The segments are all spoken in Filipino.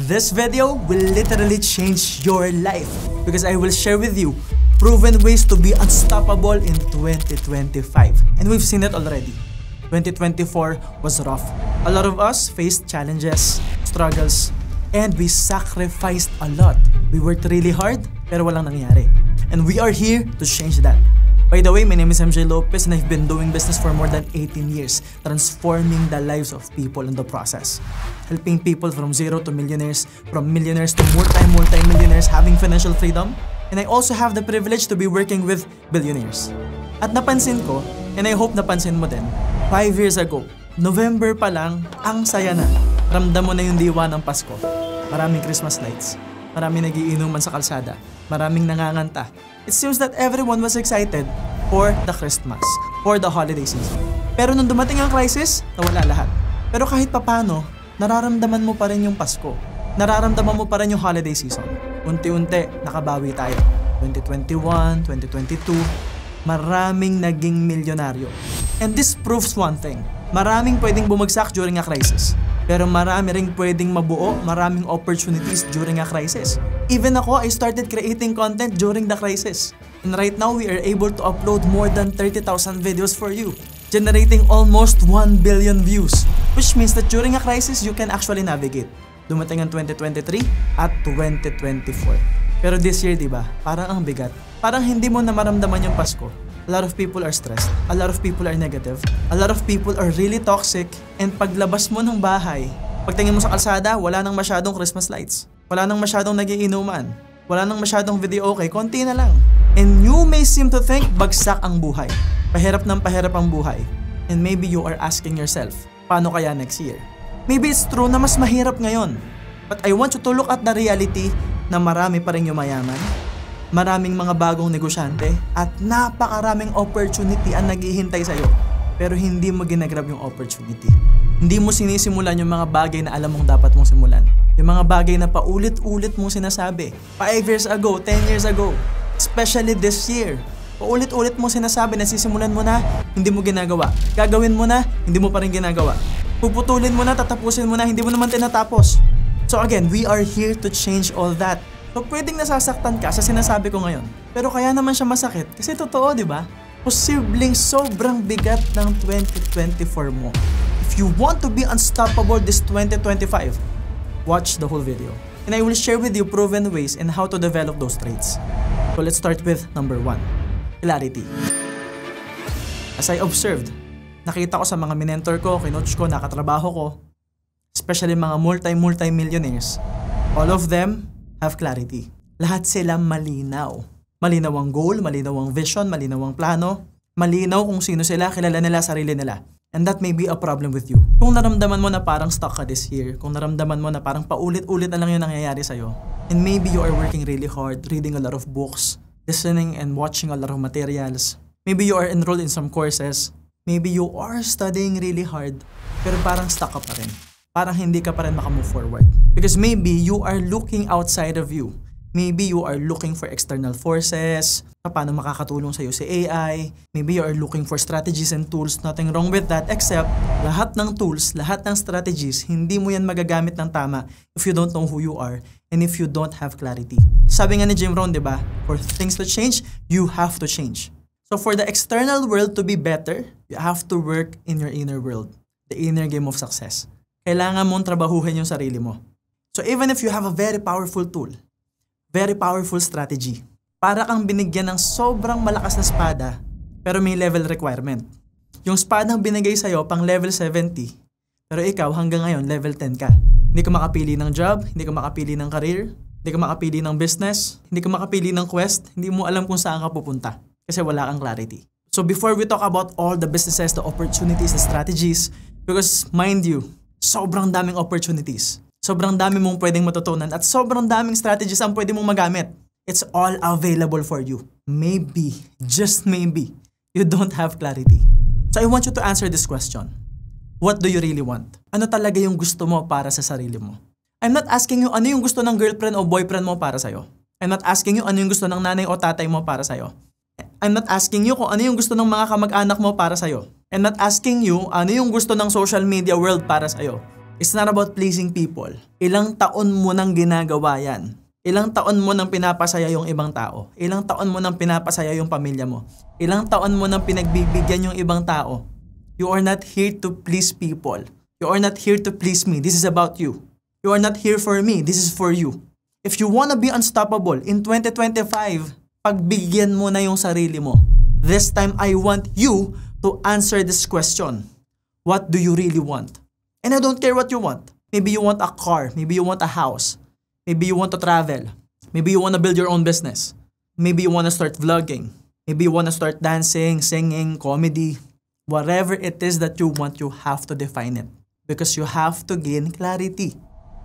This video will literally change your life because I will share with you proven ways to be unstoppable in 2025. And we've seen it already. 2024 was rough. A lot of us faced challenges, struggles, and we sacrificed a lot. We worked really hard, pero walang nangyari. And we are here to change that. By the way, my name is MJ Lopez and I've been doing business for more than 18 years, transforming the lives of people in the process. Helping people from zero to millionaires, from millionaires to multi-millionaires having financial freedom. And I also have the privilege to be working with billionaires. At napansin ko, and I hope napansin mo din, 5 years ago, November pa lang, ang saya na. Ramdam mo na yung diwa ng Pasko. Maraming Christmas lights. Maraming nagiinuman sa kalsada. Maraming nanganganta. It seems that everyone was excited for the Christmas, for the holiday season. Pero nung dumating ang crisis, nawala lahat. Pero kahit papano, nararamdaman mo pa rin yung Pasko. Nararamdaman mo pa rin yung holiday season. Unti-unti, nakabawi tayo. 2021, 2022, maraming naging milyonaryo. And this proves one thing. Maraming pwedeng bumagsak during a crisis. Pero marami ring pwedeng mabuo, maraming opportunities during a crisis. Even ako, I started creating content during the crisis. And right now, we are able to upload more than 30,000 videos for you, generating almost 1 billion views. Which means that during a crisis, you can actually navigate. Dumating ang 2023 at 2024. Pero this year, diba? Parang ang bigat. Parang hindi mo na maramdaman yung Pasko. A lot of people are stressed. A lot of people are negative. A lot of people are really toxic. And paglabas mo ng bahay, pagtingin mo sa kalsada, wala nang masyadong Christmas lights. Wala nang masyadong nagiinuman. Wala nang masyadong video okay. Konti na lang. And you may seem to think bagsak ang buhay. Pahirap ng pahirap ang buhay. And maybe you are asking yourself, paano kaya next year? Maybe it's true na mas mahirap ngayon. But I want you to look at the reality na marami pa rin yumayaman. Maraming mga bagong negosyante at napakaraming opportunity ang naghihintay sa'yo. Pero hindi mo ginagrab yung opportunity. Hindi mo sinisimulan yung mga bagay na alam mong dapat mong simulan. Yung mga bagay na paulit-ulit mong sinasabi. 5 years ago, 10 years ago, especially this year. Paulit-ulit mong sinasabi na sisimulan mo na, hindi mo ginagawa. Gagawin mo na, hindi mo pa rin ginagawa. Puputulin mo na, tatapusin mo na, hindi mo naman tinatapos. So again, we are here to change all that. So pwedeng nasasaktan ka sa sinasabi ko ngayon. Pero kaya naman siya masakit kasi totoo, di ba? Posibleng sobrang bigat ng 2024 mo. If you want to be unstoppable this 2025, watch the whole video. And I will share with you proven ways and how to develop those traits. So let's start with number 1, clarity. As I observed, nakita ko sa mga minentor ko, kinoach ko, nakatrabaho ko, especially mga multi-millionaires, all of them have clarity. Lahat sila malinaw. Malinaw ang goal, malinaw ang vision, malinaw ang plano, malinaw kung sino sila, kilala nila sarili nila. And that may be a problem with you. Kung naramdaman mo na parang stuck ka this year, kung naramdaman mo na parang paulit-ulit na lang yung nangyayari sa'yo, and maybe you are working really hard, reading a lot of books, listening and watching a lot of materials, maybe you are enrolled in some courses, maybe you are studying really hard, pero parang stuck ka pa rin. Parang hindi ka pa rin makamove forward. Because maybe you are looking outside of you. Maybe you are looking for external forces, paano makakatulong sa'yo si AI. Maybe you are looking for strategies and tools. Nothing wrong with that, except lahat ng tools, lahat ng strategies, hindi mo yan magagamit ng tama if you don't know who you are and if you don't have clarity. Sabi nga ni Jim Rohn, diba? For things to change, you have to change. So for the external world to be better, you have to work in your inner world. The inner game of success. Kailangan mong trabahuhin yung sarili mo. So even if you have a very powerful tool, very powerful strategy, para kang binigyan ng sobrang malakas na espada, pero may level requirement. Yung espadang binigay sa'yo pang level 70, pero ikaw hanggang ngayon level 10 ka. Hindi ka makapili ng job, hindi ka makapili ng career, hindi ka makapili ng business, hindi ka makapili ng quest, hindi mo alam kung saan ka pupunta kasi wala kang clarity. So before we talk about all the businesses, the opportunities, the strategies, because mind you, sobrang daming opportunities. Sobrang dami mong pwedeng matutunan at sobrang daming strategies ang pwede mong magamit. It's all available for you. Maybe, just maybe, you don't have clarity. So I want you to answer this question. What do you really want? Ano talaga yung gusto mo para sa sarili mo? I'm not asking you ano yung gusto ng girlfriend o boyfriend mo para sa'yo. I'm not asking you ano yung gusto ng nanay o tatay mo para sa'yo. I'm not asking you kung ano yung gusto ng mga kamag-anak mo para sa'yo. I'm not asking you ano yung gusto ng social media world para sa'yo. It's not about pleasing people. Ilang taon mo nang ginagawa yan. Ilang taon mo nang pinapasaya yung ibang tao. Ilang taon mo nang pinapasaya yung pamilya mo. Ilang taon mo nang pinagbibigyan yung ibang tao. You are not here to please people. You are not here to please me. This is about you. You are not here for me. This is for you. If you wanna be unstoppable in 2025, pagbigyan mo na yung sarili mo. This time, I want you to answer this question. What do you really want? And I don't care what you want. Maybe you want a car. Maybe you want a house. Maybe you want to travel. Maybe you want to build your own business. Maybe you want to start vlogging. Maybe you want to start dancing, singing, comedy. Whatever it is that you want, you have to define it. Because you have to gain clarity.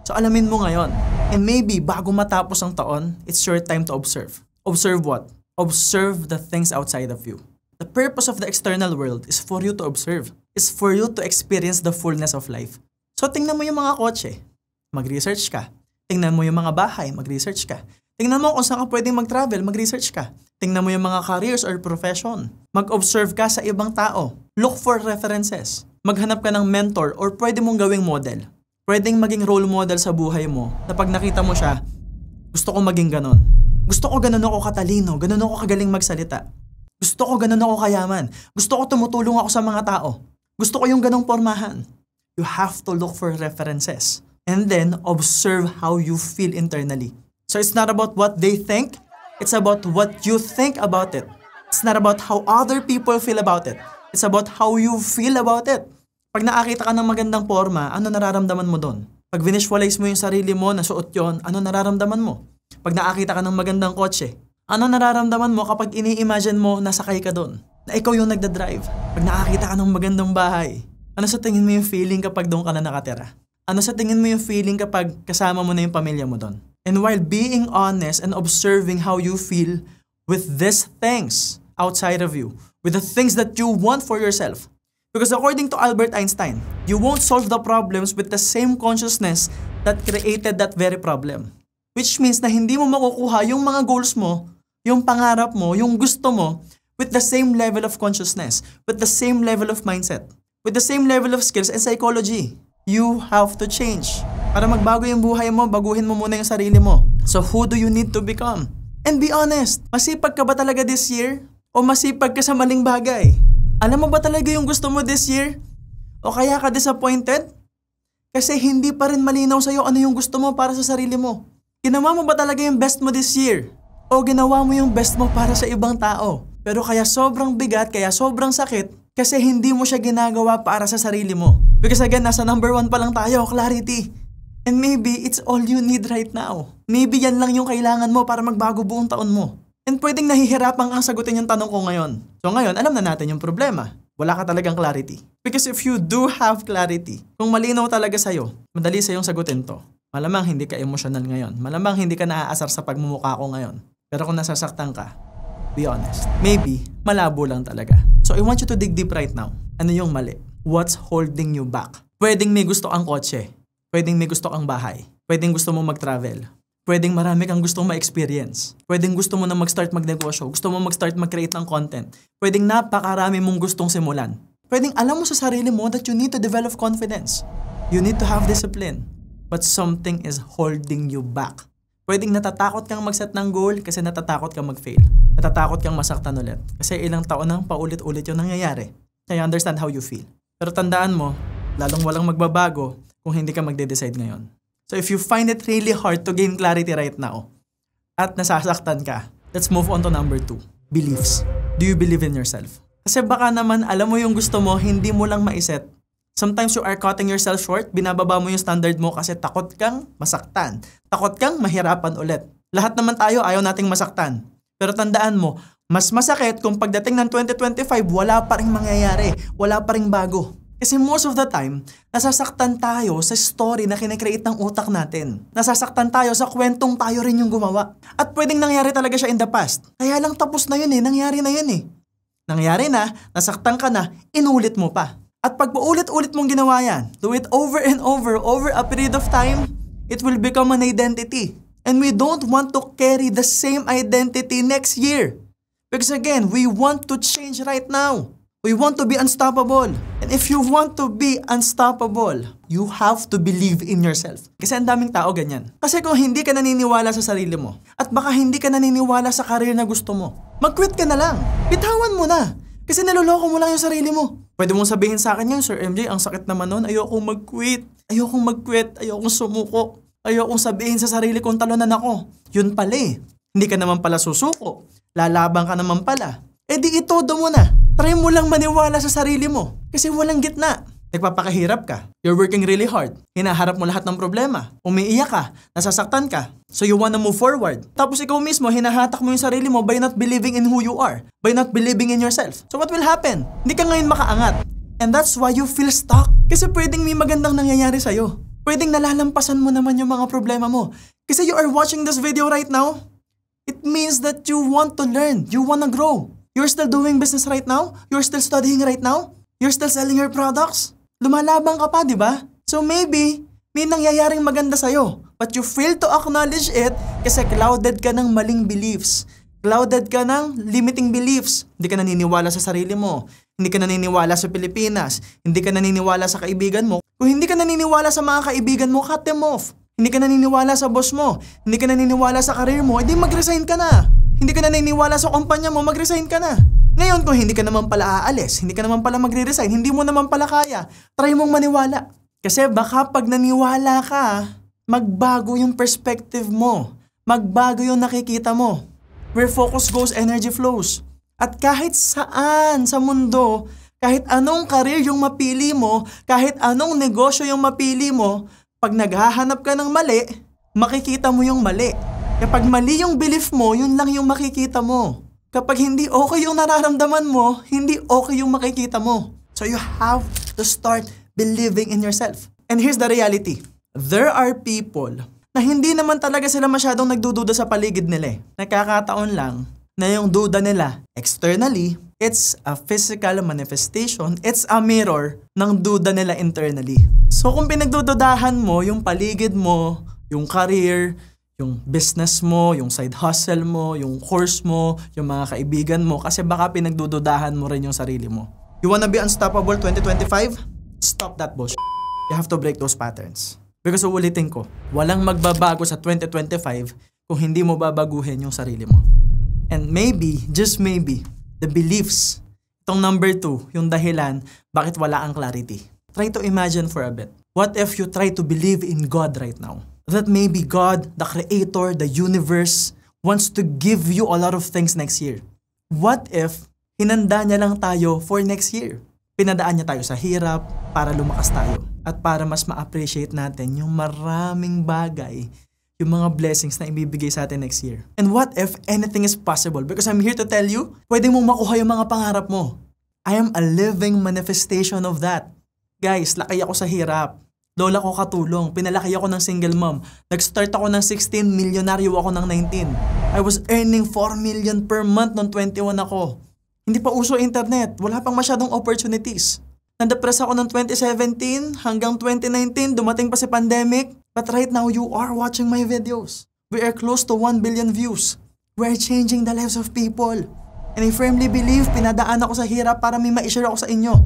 So alamin mo ngayon. And maybe bago matapos ang taon, it's your time to observe. Observe what? Observe the things outside of you. The purpose of the external world is for you to observe. Is for you to experience the fullness of life. So tingnan mo yung mga kotse, mag-research ka. Tingnan mo yung mga bahay, mag-research ka. Tingnan mo kung saan ka pwedeng mag-travel, mag-research ka. Tingnan mo yung mga careers or profession. Mag-observe ka sa ibang tao. Look for references. Maghanap ka ng mentor or pwede mong gawing model. Pwedeng maging role model sa buhay mo na pag nakita mo siya, gusto ko maging ganon. Gusto ko ganon ako katalino, ganon ako kagaling magsalita. Gusto ko ganon ako kayaman. Gusto ko tumutulong ako sa mga tao. Gusto ko yung ganong pormahan. You have to look for references. And then, observe how you feel internally. So it's not about what they think. It's about what you think about it. It's not about how other people feel about it. It's about how you feel about it. Pag nakakita ka ng magandang porma, ano nararamdaman mo doon? Pag visualize mo yung sarili mo na suot yun, ano nararamdaman mo? Pag nakakita ka ng magandang kotse, ano nararamdaman mo kapag ini-imagine mo nasakay ka doon? Na ikaw yung nagdadrive. Pag nakakita ka ng magandang bahay, ano sa tingin mo yung feeling kapag doon ka na nakatira? Ano sa tingin mo yung feeling kapag kasama mo na yung pamilya mo doon? And while being honest and observing how you feel with these things outside of you, with the things that you want for yourself. Because according to Albert Einstein, you won't solve the problems with the same consciousness that created that very problem. Which means na hindi mo makukuha yung mga goals mo, yung pangarap mo, yung gusto mo, with the same level of consciousness, with the same level of mindset, with the same level of skills and psychology. You have to change. Para magbago yung buhay mo, baguhin mo muna yung sarili mo. So who do you need to become? And be honest, masipag ka ba talaga this year? O masipag ka sa maling bagay? Alam mo ba talaga yung gusto mo this year? O kaya ka disappointed? Kasi hindi pa rin malinaw sa'yo ano yung gusto mo para sa sarili mo. Ginawa mo ba talaga yung best mo this year? O ginawa mo yung best mo para sa ibang tao? Pero kaya sobrang bigat, kaya sobrang sakit, kasi hindi mo siya ginagawa para sa sarili mo. Because again, nasa number 1 pa lang tayo, clarity. And maybe it's all you need right now. Maybe yan lang yung kailangan mo para magbago buong taon mo. And pwedeng nahihirapan kang sagutin yung tanong ko ngayon. So ngayon, alam na natin yung problema. Wala ka talagang clarity. Because if you do have clarity, kung malinaw talaga sa'yo, madali sa'yong sagutin to. Malamang hindi ka emotional ngayon. Malamang hindi ka naaasar sa pagmumukha ko ngayon. Pero kung nasasaktan ka, be honest. Maybe, malabo lang talaga. So I want you to dig deep right now. Ano yung mali? What's holding you back? Pwedeng may gusto kang kotse. Pwedeng may gusto kang bahay. Pwedeng gusto mo mag-travel. Pwedeng marami kang gustong ma-experience. Pwedeng gusto mo na mag-start magnegosyo. Gusto mo mag-start mag-create ng content. Pwedeng napakarami mong gustong simulan. Pwedeng alam mo sa sarili mo that you need to develop confidence. You need to have discipline. But something is holding you back. Pwedeng natatakot kang mag-set ng goal kasi natatakot kang mag-fail. Natatakot kang masaktan ulit. Kasi ilang taon nang paulit-ulit yung nangyayari. I understand how you feel. Pero tandaan mo, lalong walang magbabago kung hindi ka magde-decide ngayon. So if you find it really hard to gain clarity right now, at nasasaktan ka, let's move on to number 2. Beliefs. Do you believe in yourself? Kasi baka naman alam mo yung gusto mo, hindi mo lang maiset. Sometimes you are cutting yourself short, binababa mo yung standard mo kasi takot kang masaktan. Takot kang mahirapan ulit. Lahat naman tayo ayaw nating masaktan. Pero tandaan mo, mas masakit kung pagdating ng 2025, wala pa ring mangyayari, wala pa ring bago. Kasi most of the time, nasasaktan tayo sa story na kinecreate ng utak natin. Nasasaktan tayo sa kwentong tayo rin yung gumawa. At pwedeng nangyari talaga siya in the past. Kaya lang tapos na yun nangyari na yun Nangyari na, nasaktan ka na, inulit mo pa. At pag paulit-ulit mong ginawa yan, do it over and over a period of time, it will become an identity. And we don't want to carry the same identity next year. Because again, we want to change right now. We want to be unstoppable. And if you want to be unstoppable, you have to believe in yourself. Kasi ang daming tao ganyan. Kasi kung hindi ka naniniwala sa sarili mo, at baka hindi ka naniniwala sa career na gusto mo, mag-quit ka na lang. Bitawan mo na. Kasi naloloko mo lang yung sarili mo. Pwede mong sabihin sa akin yan, Sir MJ, ang sakit naman nun, ayokong mag-quit, ayokong sumuko, ayokong sabihin sa sarili kong talunan ako. Yun pala eh. Hindi ka naman pala susuko. Lalaban ka naman pala. Eh di itodo mo na. Try mo lang maniwala sa sarili mo. Kasi walang gitna. Nagpapakahirap ka. You're working really hard. Hinaharap mo lahat ng problema. Umiiyak ka. Nasasaktan ka. So you wanna move forward. Tapos ikaw mismo, hinahatak mo yung sarili mo by not believing in who you are. By not believing in yourself. So what will happen? Hindi ka ngayon makaangat. And that's why you feel stuck. Kasi pwedeng may magandang nangyayari sa'yo. Pwedeng nalalampasan mo naman yung mga problema mo. Kasi you are watching this video right now. It means that you want to learn. You wanna grow. You're still doing business right now? You're still studying right now? You're still selling your products? Lumalabang ka pa, di ba? So maybe, may nangyayaring maganda sa'yo. But you fail to acknowledge it kasi clouded ka ng maling beliefs. Clouded ka ng limiting beliefs. Hindi ka naniniwala sa sarili mo. Hindi ka naniniwala sa Pilipinas. Hindi ka naniniwala sa kaibigan mo. Kung hindi ka naniniwala sa mga kaibigan mo, cut them off. Hindi ka naniniwala sa boss mo. Hindi ka naniniwala sa career mo, edi mag-resign ka na. Hindi ka naniniwala sa kumpanya mo, mag-resign ka na. Ngayon, kung hindi ka naman pala aalis, hindi ka naman pala magre-resign, hindi mo naman pala kaya, try mong maniwala. Kasi baka pag naniwala ka, magbago yung perspective mo. Magbago yung nakikita mo. Where focus goes, energy flows. At kahit saan sa mundo, kahit anong career yung mapili mo, kahit anong negosyo yung mapili mo, pag naghahanap ka ng mali, makikita mo yung mali. Kapag mali yung belief mo, yun lang yung makikita mo. Kapag hindi okay yung nararamdaman mo, hindi okay yung makikita mo. So you have to start believing in yourself. And here's the reality. There are people na hindi naman talaga sila masyadong nagdududa sa paligid nila. Nakakataon lang na yung duda nila externally, it's a physical manifestation, it's a mirror ng duda nila internally. So kung pinagdududahan mo yung paligid mo, yung career, yung business mo, yung side hustle mo, yung course mo, yung mga kaibigan mo, kasi baka pinagdududahan mo rin yung sarili mo. You wanna be unstoppable 2025? Stop that bullshit. You have to break those patterns. Because uulitin ko, walang magbabago sa 2025 kung hindi mo babaguhin yung sarili mo. And maybe, just maybe, the beliefs, itong number 2, yung dahilan, bakit wala ang clarity. Try to imagine for a bit. What if you try to believe in God right now? That maybe God, the creator, the universe, wants to give you a lot of things next year. What if hinanda niya lang tayo for next year? Pinadaan niya tayo sa hirap para lumakas tayo at para mas ma-appreciate natin yung maraming bagay, yung mga blessings na ibibigay sa atin next year. And what if anything is possible? Because I'm here to tell you, pwede mong makuha yung mga pangarap mo. I am a living manifestation of that. Guys, laki ako sa hirap. Lola ko katulong, pinalaki ako ng single mom. Nag-start ako ng 16, milyonaryo ako ng 19. I was earning 4 million per month noong 21 ako. Hindi pa uso internet, wala pang masyadong opportunities. Nadepress ako ng 2017 hanggang 2019, dumating pa si pandemic. But right now, you are watching my videos. We are close to 1 billion views. We are changing the lives of people. And I firmly believe, pinadaan ako sa hirap para may ma-share ako sa inyo.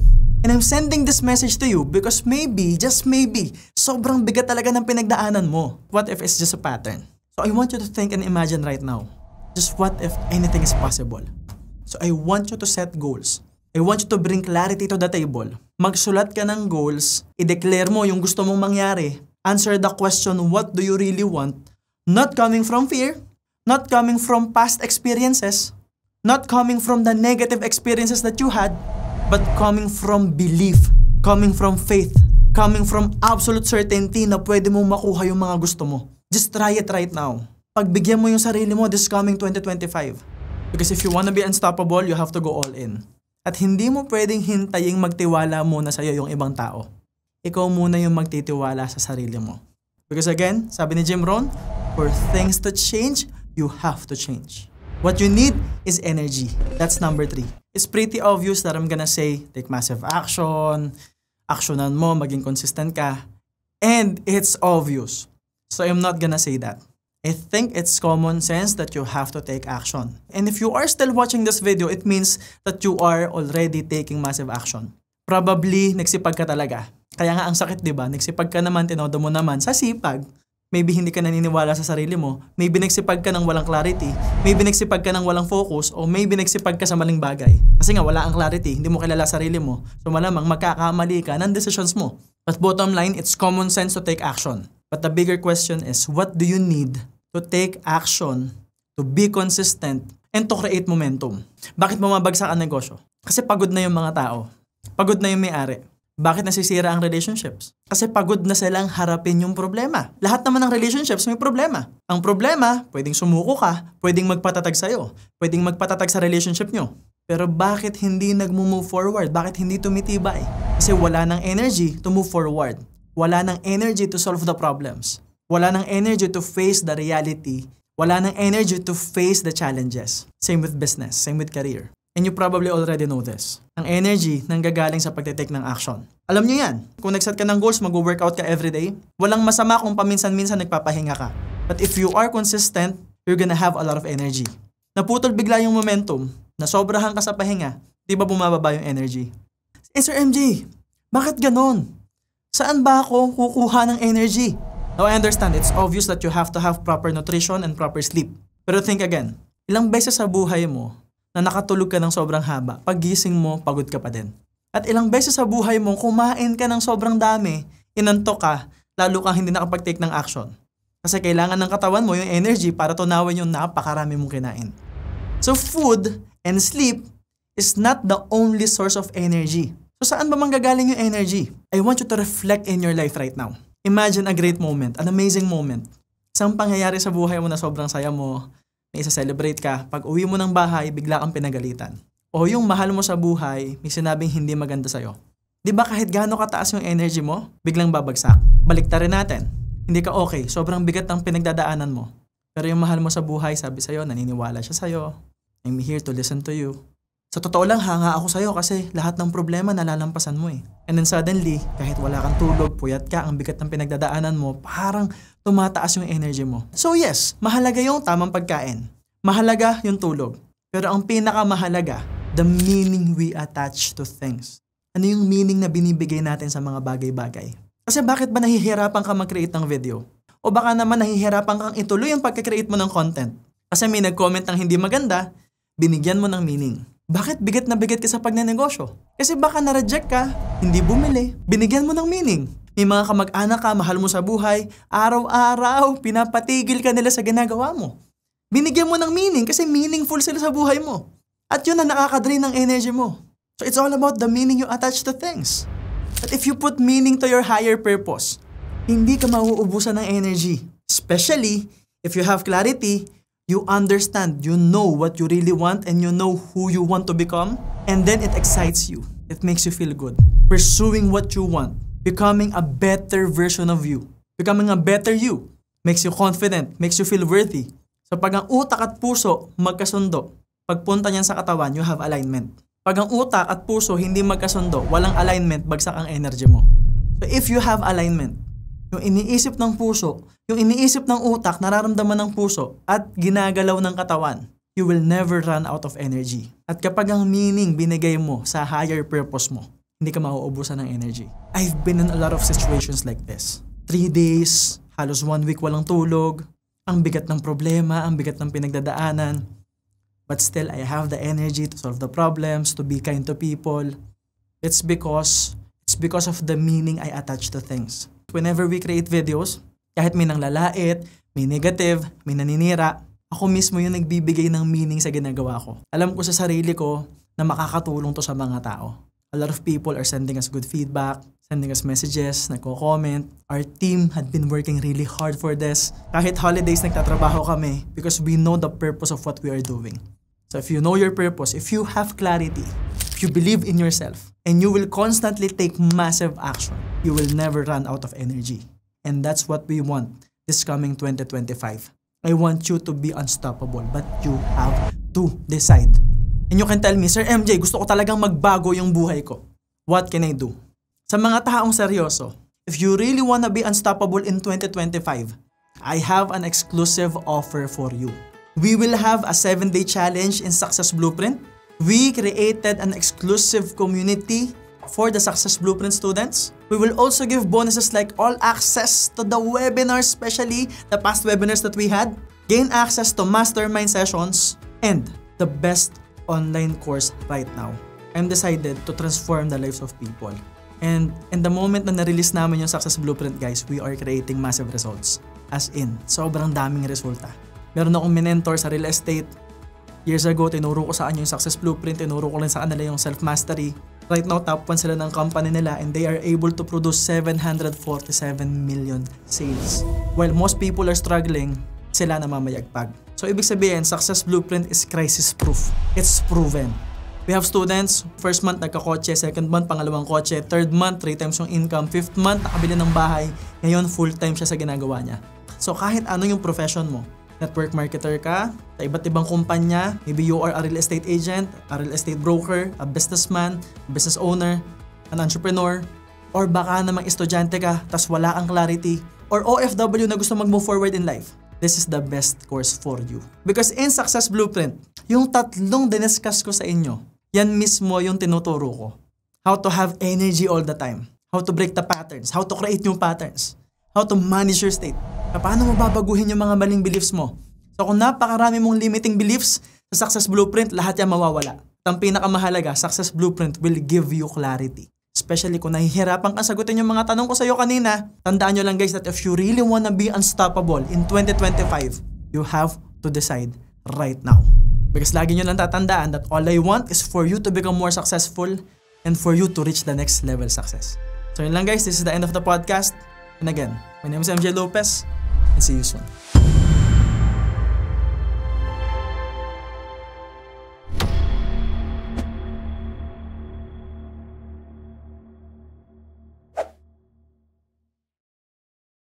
And I'm sending this message to you because maybe, just maybe, sobrang bigat talaga ng pinagdaanan mo. What if it's just a pattern? So I want you to think and imagine right now, just what if anything is possible? So I want you to set goals. I want you to bring clarity to the table. Magsulat ka ng goals, i-declare mo yung gusto mong mangyari, answer the question, what do you really want? Not coming from fear, not coming from past experiences, not coming from the negative experiences that you had, but coming from belief, coming from faith, coming from absolute certainty na pwede mong makuha yung mga gusto mo. Just try it right now. Pagbigyan mo yung sarili mo this coming 2025. Because if you wanna be unstoppable, you have to go all in. At hindi mo pwedeng hintaying magtiwala muna sa'yo yung ibang tao. Ikaw muna yung magtitiwala sa sarili mo. Because again, sabi ni Jim Rohn, for things to change, you have to change. What you need is energy. That's number 3. It's pretty obvious that I'm gonna say, take massive action, actionan mo, maging consistent ka, and it's obvious. So I'm not gonna say that. I think it's common sense that you have to take action. And if you are still watching this video, it means that you are already taking massive action. Probably, nagsipag ka talaga. Kaya nga ang sakit, di ba? Nagsipag ka naman, tinodo mo naman sa sipag. Maybe hindi ka naniniwala sa sarili mo. Maybe nagsipag ka ng walang clarity. Maybe nagsipag ka ng walang focus. O maybe nagsipag ka sa maling bagay. Kasi nga wala ang clarity, hindi mo kilala sarili mo. So malamang magkakamali ka ng decisions mo. But bottom line, it's common sense to take action. But the bigger question is, what do you need to take action, to be consistent, and to create momentum? Bakit bumabagsak ang negosyo? Kasi pagod na yung mga tao. Pagod na yung may-ari. Bakit nasisira ang relationships? Kasi pagod na silang harapin yung problema. Lahat naman ng relationships may problema. Ang problema, pwedeng sumuko ka, pwedeng magpatatag sa'yo, pwedeng magpatatag sa relationship nyo. Pero bakit hindi nag-move forward? Bakit hindi tumitibay? Kasi wala ng energy to move forward. Wala ng energy to solve the problems. Wala ng energy to face the reality. Wala ng energy to face the challenges. Same with business, same with career. And you probably already know this. Ang energy nanggagaling sa pagtitake ng action. Alam nyo yan. Kung nag-set ka ng goals, mag-workout ka everyday, walang masama kung paminsan-minsan nagpapahinga ka. But if you are consistent, you're gonna have a lot of energy. Naputol bigla yung momentum, nasobrahan ka sa pahinga, di ba bumababa yung energy? Sir MJ, bakit ganon? Saan ba ako kukuha ng energy? Now I understand, it's obvious that you have to have proper nutrition and proper sleep. Pero think again, ilang beses sa buhay mo na nakatulog ka ng sobrang haba, paggising mo, pagod ka pa din. At ilang beses sa buhay mo, kumain ka ng sobrang dami, inantok ka, lalo kang hindi nakapag-take ng action. Kasi kailangan ng katawan mo yung energy para tunawin yung napakarami mong kinain. So food and sleep is not the only source of energy. So saan ba manggagaling yung energy? I want you to reflect in your life right now. Imagine a great moment, an amazing moment. Isang pangyayari sa buhay mo na sobrang saya mo, may isa-celebrate ka, pag uwi mo ng bahay, bigla kang pinagalitan. O yung mahal mo sa buhay, may sinabing hindi maganda sa'yo. Di ba kahit gaano kataas yung energy mo, biglang babagsak? Baliktarin natin. Hindi ka okay, sobrang bigat ng pinagdadaanan mo. Pero yung mahal mo sa buhay, sabi sa'yo, naniniwala siya sa'yo. I'm here to listen to you. Sa totoo lang, hanga ako sa'yo kasi lahat ng problema nalalampasan mo eh. And then suddenly, kahit wala kang tulog, puyat ka, ang bigat ng pinagdadaanan mo, parang tumataas yung energy mo. So yes, mahalaga yung tamang pagkain. Mahalaga yung tulog. Pero ang pinakamahalaga, the meaning we attach to things. Ano yung meaning na binibigay natin sa mga bagay-bagay? Kasi bakit ba nahihirapan ka mag-create ng video? O baka naman nahihirapan kang ituloy ang pagka-create mo ng content? Kasi may nag-comment ng hindi maganda, binigyan mo ng meaning. Bakit bigat na bigat ka sa pagnenegosyo? Kasi baka na-reject ka, hindi bumili, binigyan mo ng meaning. May mga kamag-anak ka, mahal mo sa buhay, araw-araw, pinapatigil ka nila sa ginagawa mo. Binigyan mo ng meaning kasi meaningful sila sa buhay mo. At yun ang nakakadrain ng energy mo. So it's all about the meaning you attach to things. But if you put meaning to your higher purpose, hindi ka mauubusan ng energy. Especially if you have clarity, you understand, you know what you really want and you know who you want to become. And then it excites you. It makes you feel good. Pursuing what you want. Becoming a better version of you. Becoming a better you. Makes you confident. Makes you feel worthy. So pag ang utak at puso magkasundo, pagpunta niyan sa katawan, you have alignment. Pag ang utak at puso hindi magkasundo, walang alignment, bagsak ang energy mo. So if you have alignment, yung iniisip ng puso, yung iniisip ng utak, nararamdaman ng puso, at ginagalaw ng katawan, you will never run out of energy. At kapag ang meaning binigay mo sa higher purpose mo, hindi ka mauubusan ng energy. I've been in a lot of situations like this. 3 days, halos 1 week walang tulog, ang bigat ng problema, ang bigat ng pinagdadaanan. But still, I have the energy to solve the problems, to be kind to people. It's because of the meaning I attach to things. Whenever we create videos, kahit may nanglalait, may negative, may naninira, ako mismo yung nagbibigay ng meaning sa ginagawa ko. Alam ko sa sarili ko na makakatulong to sa mga tao. A lot of people are sending us good feedback, sending us messages, nagko-comment. Our team had been working really hard for this. Kahit holidays nagtatrabaho kami because we know the purpose of what we are doing. So if you know your purpose, if you have clarity, if you believe in yourself, and you will constantly take massive action, you will never run out of energy. And that's what we want this coming 2025. I want you to be unstoppable, but you have to decide. And you can tell me, Sir MJ, gusto ko talagang magbago yung buhay ko. What can I do? Sa mga taong seryoso, if you really wanna be unstoppable in 2025, I have an exclusive offer for you. We will have a 7-day challenge in Success Blueprint. We created an exclusive community for the Success Blueprint students. We will also give bonuses like all access to the webinars, especially the past webinars that we had, gain access to mastermind sessions, and the best online course right now. I'm decided to transform the lives of people. And in the moment na na-release namin yung Success Blueprint, guys, we are creating massive results. As in, sobrang daming resulta. Meron akong minentor sa real estate. Years ago, tinuro ko sa kanya yung Success Blueprint, tinuro ko rin sa kanila yung self-mastery. Right now, top 1 sila ng company nila and they are able to produce 747 million sales. While most people are struggling, sila namamayagpag. So, ibig sabihin, Success Blueprint is crisis-proof. It's proven. We have students, first month nagkakotse, second month pangalawang kotse, third month 3 times yung income, fifth month nakabili ng bahay, ngayon full-time siya sa ginagawa niya. So kahit ano yung profession mo, network marketer ka, sa iba't ibang kumpanya, maybe you are a real estate agent, a real estate broker, a businessman, a business owner, an entrepreneur, or baka namang estudyante ka, tas wala kang clarity, or OFW na gusto mag-move forward in life. This is the best course for you. Because in Success Blueprint, yung tatlong diniscuss ko sa inyo, yan mismo yung tinuturo ko. How to have energy all the time. How to break the patterns. How to create new patterns. How to manage your state. Paano mo babaguhin yung mga maling beliefs mo? So kung napakarami mong limiting beliefs, sa Success Blueprint, lahat yan mawawala. At ang pinakamahalaga, Success Blueprint will give you clarity. Especially kung nahihirapan kang sagutin yung mga tanong ko sa'yo kanina, tandaan nyo lang guys that if you really wanna be unstoppable in 2025, you have to decide right now. Because lagi nyo lang tatandaan that all I want is for you to become more successful and for you to reach the next level success. So yun lang guys, this is the end of the podcast. And again, my name is MJ Lopez and see you soon.